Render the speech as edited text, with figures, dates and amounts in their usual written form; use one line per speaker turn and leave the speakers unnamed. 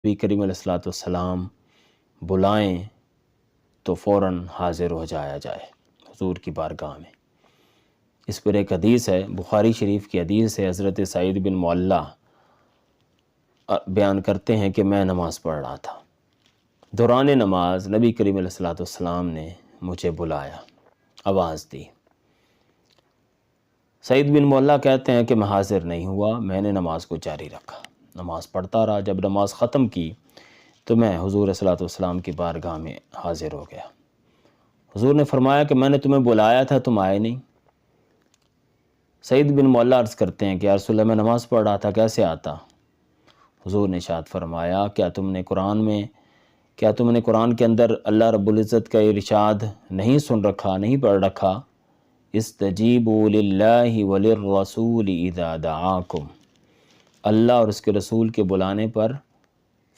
نبی کریم علیہ الصلوۃ والسلام بلائیں تو فوراً حاضر ہو جایا جائے حضور کی بارگاہ میں۔ اس پر ایک حدیث ہے، بخاری شریف کی حدیث ہے، حضرت سعید بن معلیٰ بیان کرتے ہیں کہ میں نماز پڑھ رہا تھا، دوران نماز نبی کریم علیہ الصلوۃ والسلام نے مجھے بلایا، آواز دی۔ سعید بن معلیٰ کہتے ہیں کہ میں حاضر نہیں ہوا، میں نے نماز کو جاری رکھا، نماز پڑھتا رہا۔ جب نماز ختم کی تو میں حضور علیہ الصلوۃ والسلام کی بارگاہ میں حاضر ہو گیا۔ حضور نے فرمایا کہ میں نے تمہیں بلایا تھا، تم آئے نہیں۔ سعید بن معلیٰ عرض کرتے ہیں کہ یا رسول اللہ میں نماز پڑھ رہا تھا، کیسے آتا؟ حضور نے ارشاد فرمایا کیا تم نے قرآن کے اندر اللہ رب العزت کا ارشاد نہیں سن رکھا، نہیں پڑھ رکھا؟ استجیبوا للہ وللرسول اذا دعاکم، اللہ اور اس کے رسول کے بلانے پر